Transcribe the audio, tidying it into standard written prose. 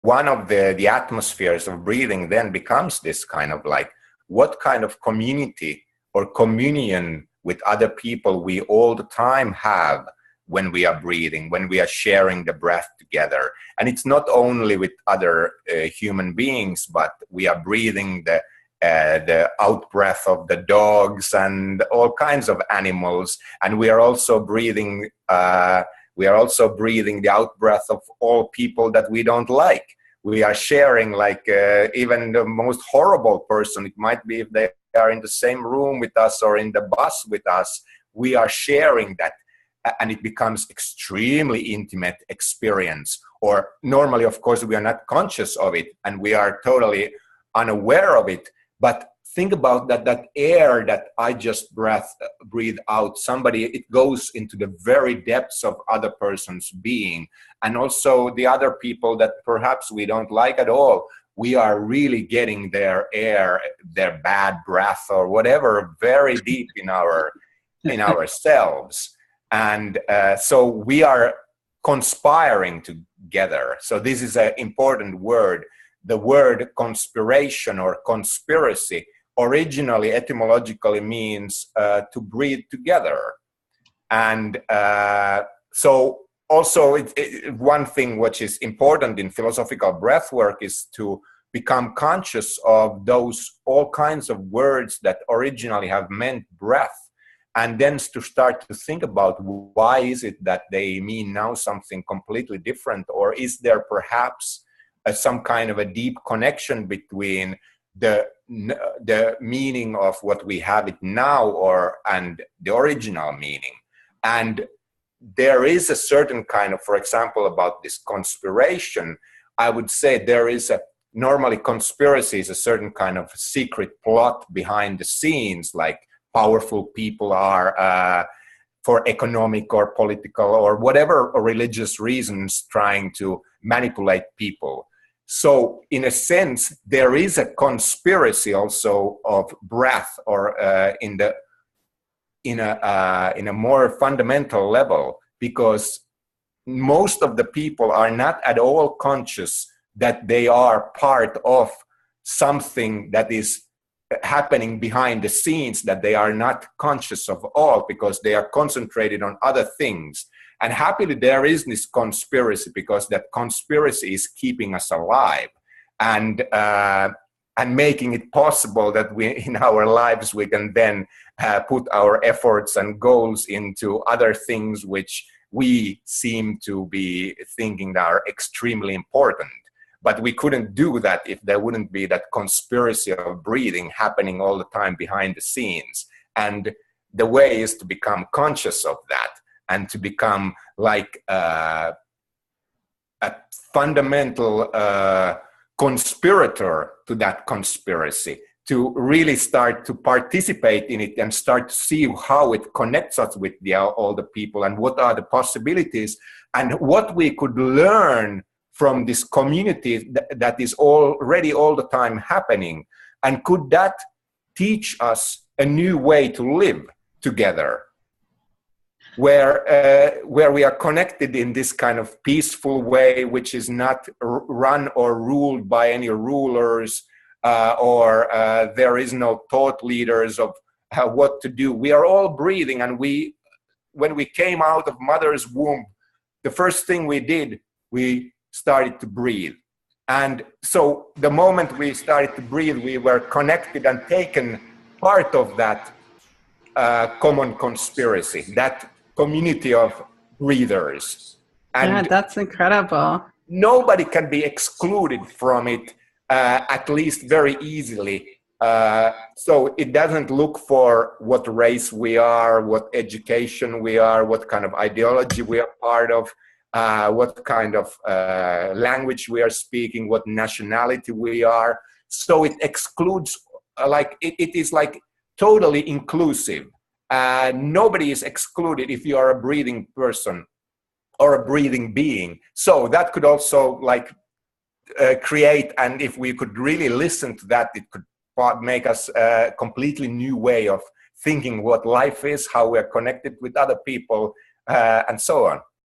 one of the atmospheres of breathing then becomes this kind of like, what kind of community or communion with other people we all the time have when we are breathing, when we are sharing the breath together. And it's not only with other human beings, but we are breathing the out breath of the dogs and all kinds of animals. And we are also breathing the out breath of all people that we don't like. We are sharing, like, even the most horrible person, it might be if they are in the same room with us or in the bus with us, we are sharing that, and it becomes extremely intimate experience. Or normally, of course, we are not conscious of it and we are totally unaware of it. But think about that air that I just breathe out, it goes into the very depths of other person's being. And also the other people that perhaps we don't like at all, we are really getting their air, their bad breath or whatever, very deep in ourselves. And so we are conspiring together. So this is an important word. The word conspiration or conspiracy originally etymologically means to breathe together. And so also one thing which is important in philosophical breath work is to become conscious of those all kinds of words that originally have meant breath, and then to start to think about why is it that they mean now something completely different, or is there perhaps some kind of a deep connection between the meaning of what we have it now and the original meaning. And there is a certain kind of, for example, about this conspiration, I would say normally conspiracy is a certain kind of secret plot behind the scenes, like powerful people are for economic or political or whatever or religious reasons trying to manipulate people. So in a sense, there is a conspiracy also of breath, or in a more fundamental level, because most of the people are not at all conscious that they are part of something that is happening behind the scenes that they are not conscious of all, because they are concentrated on other things. And happily there is this conspiracy, because that conspiracy is keeping us alive and making it possible that we in our lives we can then put our efforts and goals into other things which we seem to be thinking are extremely important. But we couldn't do that if there wouldn't be that conspiracy of breathing happening all the time behind the scenes. And the way is to become conscious of that and to become like a fundamental conspirator to that conspiracy, to really start to participate in it and start to see how it connects us with all the people and what are the possibilities and what we could learn from this community that is already all the time happening. And could that teach us a new way to live together, where we are connected in this kind of peaceful way, which is not run or ruled by any rulers, or there is no thought leaders of what to do. We are all breathing, and when we came out of mother's womb, the first thing we did, we started to breathe. And so the moment we started to breathe, we were connected and taken part of that common conspiracy, that community of breathers. And yeah, that's incredible. Nobody can be excluded from it, at least very easily. So it doesn't look for what race we are, what education we are, what kind of ideology we are part of, what kind of language we are speaking, what nationality we are. So it excludes, it is like totally inclusive. Nobody is excluded if you are a breathing person or a breathing being. So that could also create, and if we could really listen to that, it could make us a completely new way of thinking what life is, how we're connected with other people, and so on.